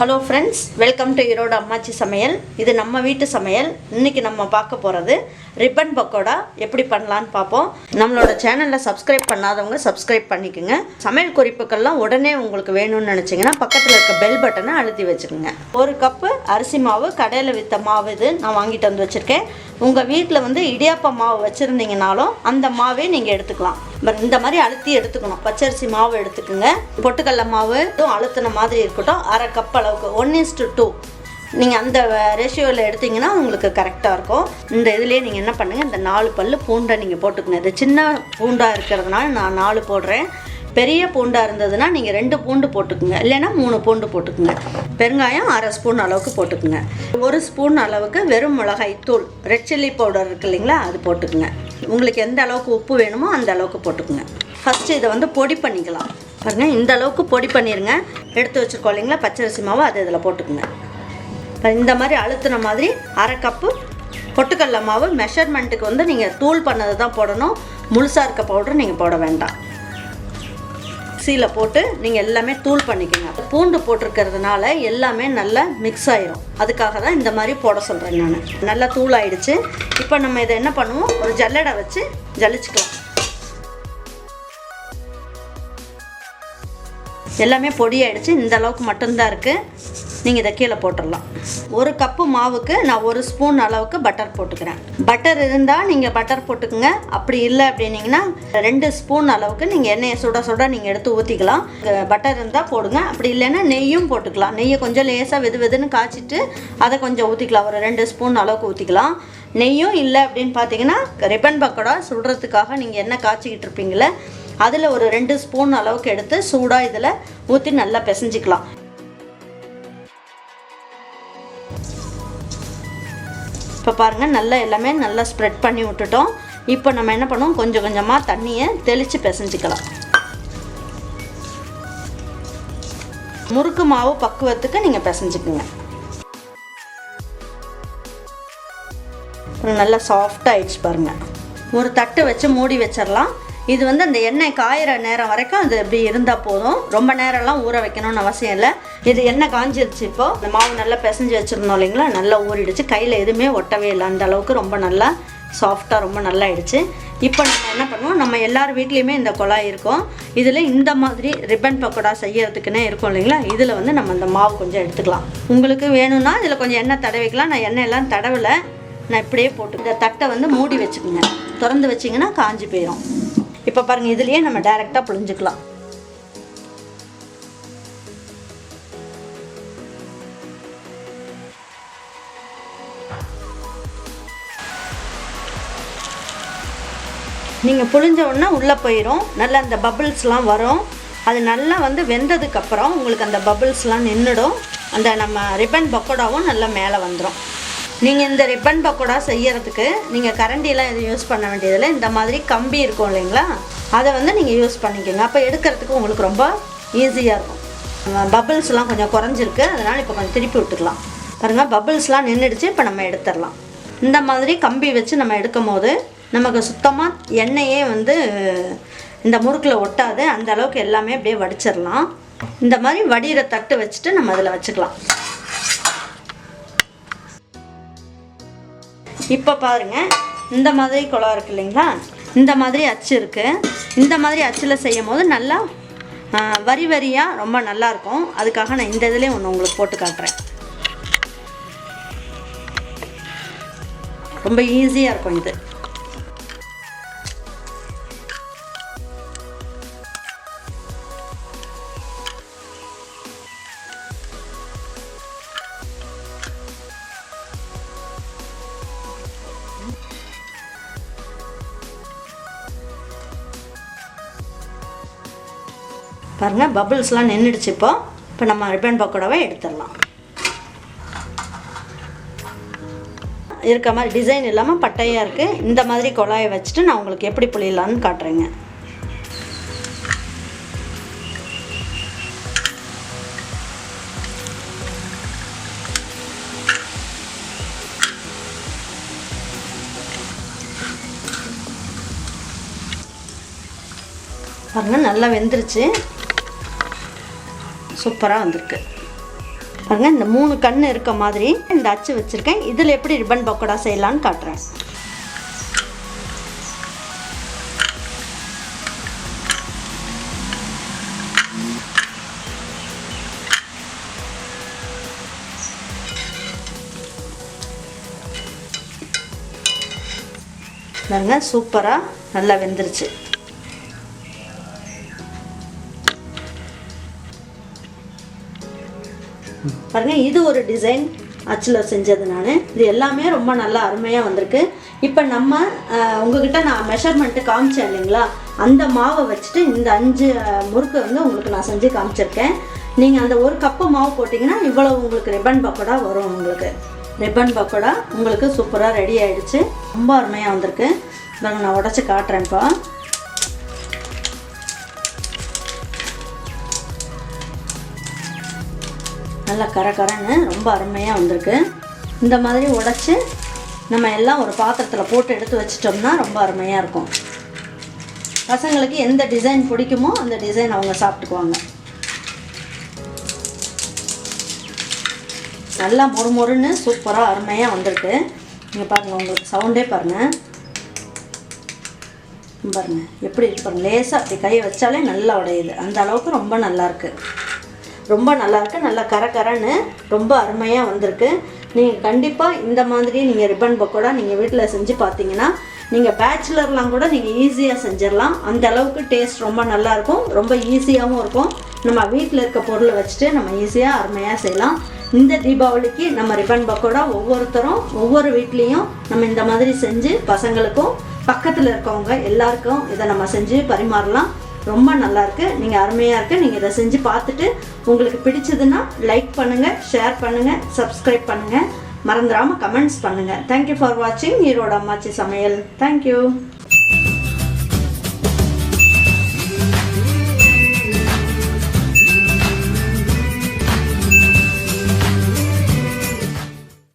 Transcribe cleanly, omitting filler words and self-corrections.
Hello friends, welcome to Iroda Ammachi Samayal. இது நம்ம வீட்டு சமையல். இன்னைக்கு நம்ம பார்க்க போறது ரிப்பன் பக்கோடா எப்படி பண்ணலாம்னு பாப்போம். நம்மளோட சேனல்ல சப்ஸ்கிரைப் பண்ணாதவங்க சப்ஸ்கிரைப் பண்ணிக்கங்க. சமையல் குறிப்புகள்லாம் உடனே உங்களுக்கு வேணும்னு நினைச்சீங்கன்னா பக்கத்துல இருக்க பெல் பட்டனை அழுத்தி வச்சுக்கோங்க. ஒரு கப் அரிசி மாவு கடையில வித்த மாவு இது நான் வாங்கிட்டு வந்து வச்சிருக்கேன். உங்க வீட்ல வந்து இடியாப்ப மாவு வச்சிருந்தீங்கனாலும் அந்த மாவே நீங்க எடுத்துக்கலாம். இந்த மாதிரி அழுத்தி எடுத்துக்கணும். பச்சரிசி மாவு எடுத்துக்கங்க. பொட்டுக்கடலை மாவு அழுத்தின மாதிரி இருக்கட்டும். அரை கப் அளவுக்கு 1:2 நீங்கள் அந்த ரேஷியோவில் எடுத்திங்கன்னா உங்களுக்கு கரெக்டாக இருக்கும். இந்த இதுலேயே நீங்கள் என்ன பண்ணுங்கள், இந்த 4 பல்லு பூண்டை நீங்கள் போட்டுக்கணும். இது சின்ன பூண்டாக இருக்கிறதுனால நான் 4 போடுறேன். பெரிய பூண்டாக இருந்ததுன்னா நீங்கள் 2 பூண்டு போட்டுக்குங்க, இல்லைன்னா 3 பூண்டு போட்டுக்குங்க. பெருங்காயம் 1/2 ஸ்பூன் அளவுக்கு போட்டுக்குங்க. 1 ஸ்பூன் அளவுக்கு வெறும் மிளகாய் தூள், ரெட் சில்லி பவுடர் இருக்குது இல்லைங்களா, அது போட்டுக்குங்க. உங்களுக்கு எந்த அளவுக்கு உப்பு வேணுமோ அந்த அளவுக்கு போட்டுக்குங்க. ஃபஸ்ட்டு இதை வந்து பொடி பண்ணிக்கலாம். பாருங்கள், இந்த அளவுக்கு பொடி பண்ணிடுங்க. எடுத்து வச்சுருக்கோம் இல்லைங்களா பச்சரிசி மாவு, அது இதில் போட்டுக்குங்க. இந்த மாதிரி அழுத்தின மாதிரி அரை கப்பு பொட்டுக்கடலை மாவு. மெஷர்மெண்ட்டுக்கு வந்து நீங்கள் தூள் பண்ணது தான் போடணும், முழுசாக இருக்க பவுடர் நீங்கள் போட வேண்டாம். மிக்ஸியில் போட்டு நீங்கள் எல்லாமே தூள் பண்ணிக்கோங்க. பூண்டு போட்டிருக்கிறதுனால எல்லாமே நல்லா மிக்ஸ் ஆயிரும். அதுக்காக தான் இந்த மாதிரி போட சொல்கிறேன் நான். நல்லா தூள் ஆயிடுச்சு. இப்போ நம்ம இதை என்ன பண்ணுவோம், ஒரு ஜல்லடை வச்சு ஜலிச்சுக்கலாம். எல்லாமே பொடி ஆயிடுச்சு. இந்த அளவுக்கு மட்டும்தான் இருக்குது. நீங்கள் இதை கீழே போட்டுடலாம். 1 கப்பு மாவுக்கு நான் 1 ஸ்பூன் அளவுக்கு பட்டர் போட்டுக்கிறேன். பட்டர் இருந்தால் நீங்கள் பட்டர் போட்டுக்குங்க. அப்படி இல்லை அப்படின்னீங்கன்னா 2 ஸ்பூன் அளவுக்கு நீங்கள் எண்ணெயை சுட நீங்கள் எடுத்து ஊற்றிக்கலாம். பட்டர் இருந்தால் போடுங்க. அப்படி இல்லைன்னா நெய்யும் போட்டுக்கலாம். நெய்யை கொஞ்சம் லேசாக வெதுன்னு காய்ச்சிட்டு அதை கொஞ்சம் ஊற்றிக்கலாம். ஒரு 2 ஸ்பூன் அளவுக்கு ஊற்றிக்கலாம். நெய்யும் இல்லை அப்படின்னு பார்த்தீங்கன்னா ரிப்பன் பக்கோடா சுடுறதுக்காக நீங்கள் எண்ணெய் காய்ச்சிக்கிட்டு இருப்பீங்களே, அதில் ஒரு 2 ஸ்பூன் அளவுக்கு எடுத்து சூடாக இதில் ஊற்றி நல்லா பிசைஞ்சிக்கலாம். இப்போ பாருங்கள், நல்லா எல்லாமே நல்லா ஸ்ப்ரெட் பண்ணி விட்டுட்டோம். இப்போ நம்ம என்ன பண்ணுவோம், கொஞ்சம் கொஞ்சமாக தண்ணியை தெளித்து பிசைஞ்சிக்கலாம். முறுக்கு மாவு பக்குவத்துக்கு நீங்கள் பிசைஞ்சிக்குங்க. நல்லா சாஃப்டாக ஆயிடுச்சு பாருங்கள். ஒரு தட்டு வச்சு மூடி வச்சிடலாம். இது வந்து அந்த எண்ணெய் காயிற நேரம் வரைக்கும் அது இப்படி இருந்தால் போதும். ரொம்ப நேரம்லாம் ஊற வைக்கணும்னு அவசியம் இல்லை. இது எண்ணெய் காஞ்சிருச்சு. இப்போது இந்த மாவு நல்லா பிசைஞ்சு வச்சுருந்தோம் இல்லைங்களா, நல்லா ஊறிடுச்சு. கையில் எதுவுமே ஒட்டவே இல்லை. அந்த அளவுக்கு ரொம்ப நல்லா சாஃப்டாக ரொம்ப நல்லா ஆயிடுச்சு. இப்போ நம்ம என்ன பண்ணுவோம், நம்ம எல்லார் வீட்லேயுமே இந்த குழாய் இருக்கும். இதில் இந்த மாதிரி ரிப்பன் பக்கோடா செய்யறதுக்குன்னே இருக்கும் இல்லைங்களா, இதில் வந்து நம்ம இந்த மாவு கொஞ்சம் எடுத்துக்கலாம். உங்களுக்கு வேணும்னா இதில் கொஞ்சம் எண்ணெய் தடவிக்கலாம். நான் எண்ணெயெல்லாம் தடவலை, நான் இப்படியே போட்டு இந்த தட்டை வந்து மூடி வச்சுக்கோங்க. திறந்து வச்சிங்கன்னா காஞ்சி போயிடும். இப்போ பாருங்கள், இதுலேயே நம்ம டைரெக்டாக புழிஞ்சிக்கலாம். நீங்கள் புழிஞ்ச உடனே உள்ளே போயிடும். நல்லா அந்த பபிள்ஸ்லாம் வரும். அது நல்லா வந்து வெந்ததுக்கப்புறம் உங்களுக்கு அந்த பபிள்ஸ்லாம் நின்றுடும். அந்த நம்ம ரிப்பன் பக்கோடாவும் நல்லா மேலே வந்துடும். நீங்கள் இந்த ரிப்பன் பக்கோடா செய்யறதுக்கு நீங்கள் கரண்டியெல்லாம் எதுவும் யூஸ் பண்ண வேண்டியதில்லை. இந்த மாதிரி கம்பி இருக்கும் இல்லைங்களா, அதை வந்து நீங்கள் யூஸ் பண்ணிக்கோங்க. அப்போ எடுக்கிறதுக்கு உங்களுக்கு ரொம்ப ஈஸியாக இருக்கும். பபிள்ஸ்லாம் கொஞ்சம் குறைஞ்சிருக்கு, அதனால் இப்போ கொஞ்சம் திருப்பி விட்டுக்கலாம். பாருங்கள், பபிள்ஸ்லாம் நின்றுடுச்சு. இப்போ நம்ம எடுத்துடலாம். இந்த மாதிரி கம்பி வச்சு நம்ம எடுக்கும் போது நமக்கு சுத்தமாக எண்ணெயே வந்து இந்த முறுக்கில் ஒட்டாது. அந்த அளவுக்கு எல்லாமே அப்படியே வடிச்சிடலாம். இந்த மாதிரி வடிகிற தட்டு வச்சுட்டு நம்ம அதில் வச்சுக்கலாம். இப்போ பாருங்கள், இந்த மாதிரி குழா இருக்குது இல்லைங்களா, இந்த மாதிரி அச்சு இருக்குது. இந்த மாதிரி அச்சில் செய்யும் போது நல்லா வரி வரியாக ரொம்ப நல்லாயிருக்கும். அதுக்காக நான் இந்த இதுலேயே ஒன்று உங்களுக்கு போட்டு காட்டுறேன். ரொம்ப ஈஸியாக இருக்கும் இது. பாருங்கள், பபிள்ஸ்லாம் நின்றுடுச்சு. இப்போ நம்ம ரிப்பன் பக்கோடாவை எடுத்துடலாம். இருக்க மாதிரி டிசைன் இல்லாமல் பட்டையாக இருக்குது. இந்த மாதிரி குழாயை வச்சுட்டு நான் உங்களுக்கு எப்படி புளியலான்னு காட்டுறேங்க. பாருங்கள், நல்லா வெந்துருச்சு. சூப்பராக வந்திருக்கு. பாருங்க, இந்த 3 கண் இருக்க மாதிரி இந்த அச்சு வச்சுருக்கேன். இதில் எப்படி ரிப்பன் பக்கோடா செய்யலான்னு காட்டுறேன். பாருங்க, சூப்பராக நல்லா வெந்துருச்சு. பாருங்க, இது ஒரு டிசைன் அச்சில் செஞ்சது நான். இது எல்லாமே ரொம்ப நல்லா அருமையாக வந்திருக்கு. இப்போ நம்ம உங்ககிட்ட நான் மெஷர்மெண்ட்டு காமிச்சேன் இல்லைங்களா, அந்த மாவை வச்சுட்டு இந்த 5 முறுக்கு வந்து உங்களுக்கு நான் செஞ்சு காமிச்சிருக்கேன். நீங்கள் அந்த 1 கப்பு மாவு போட்டிங்கன்னா இவ்வளோ உங்களுக்கு ரிப்பன் பக்கோடா வரும். உங்களுக்கு ரிப்பன் பக்கோடா உங்களுக்கு சூப்பராக ரெடி ஆகிடுச்சு. ரொம்ப அருமையாக வந்திருக்கு. நான் உடச்சி காட்டுறேன்ப்பா. நல்லா கரன்னு ரொம்ப அருமையாக வந்திருக்கு. இந்த மாதிரி உடச்சி நம்ம எல்லாம் ஒரு பாத்திரத்தில் போட்டு எடுத்து வச்சிட்டோம்னா ரொம்ப அருமையாக இருக்கும். பசங்களுக்கு எந்த டிசைன் பிடிக்குமோ அந்த டிசைன் அவங்க சாப்பிட்டுக்குவாங்க. நல்லா மொறுமொறுன்னு சூப்பராக அருமையாக வந்திருக்கு. நீங்கள் பாருங்கள், உங்களுக்கு சவுண்டே பாருங்கள். பாருங்கள் எப்படி இருக்கு பாருங்கள். லேசாக அப்படி கையை வச்சாலே நல்லா உடையுது. அந்த அளவுக்கு ரொம்ப நல்லாயிருக்கு. ரொம்ப நல்லாயிருக்கு. நல்லா கரன்னு ரொம்ப அருமையாக வந்திருக்கு. நீங்கள் கண்டிப்பாக இந்த மாதிரி நீங்கள் ரிப்பன் பக்கோடா நீங்கள் வீட்டில் செஞ்சு பார்த்தீங்கன்னா நீங்கள் பேச்சுலர்லாம் கூட நீங்கள் ஈஸியாக செஞ்சிடலாம். அந்த அளவுக்கு டேஸ்ட் ரொம்ப நல்லாயிருக்கும். ரொம்ப ஈஸியாகவும் இருக்கும். நம்ம வீட்டில் இருக்க பொருளை வச்சுட்டு நம்ம ஈஸியாக அருமையாக செய்யலாம். இந்த தீபாவளிக்கு நம்ம ரிப்பன் பக்கோடா ஒவ்வொருத்தரும் ஒவ்வொரு வீட்லேயும் நம்ம இந்த மாதிரி செஞ்சு பசங்களுக்கும் பக்கத்தில் இருக்கவங்க எல்லாருக்கும் இதை நம்ம செஞ்சு பரிமாறலாம். ரொம்ப நல்லாயிருக்கு. நீங்கள் அருமையாக இருக்குது. நீங்கள் இதை செஞ்சு பார்த்துட்டு உங்களுக்கு பிடிச்சதுன்னா லைக் பண்ணுங்கள், ஷேர் பண்ணுங்கள், சப்ஸ்கிரைப் பண்ணுங்கள். மறந்துடாமல் கமெண்ட்ஸ் பண்ணுங்கள். தேங்க்யூ ஃபார் வாட்சிங் ஈரோடு அம்மாச்சி சமையல். தேங்க்யூ.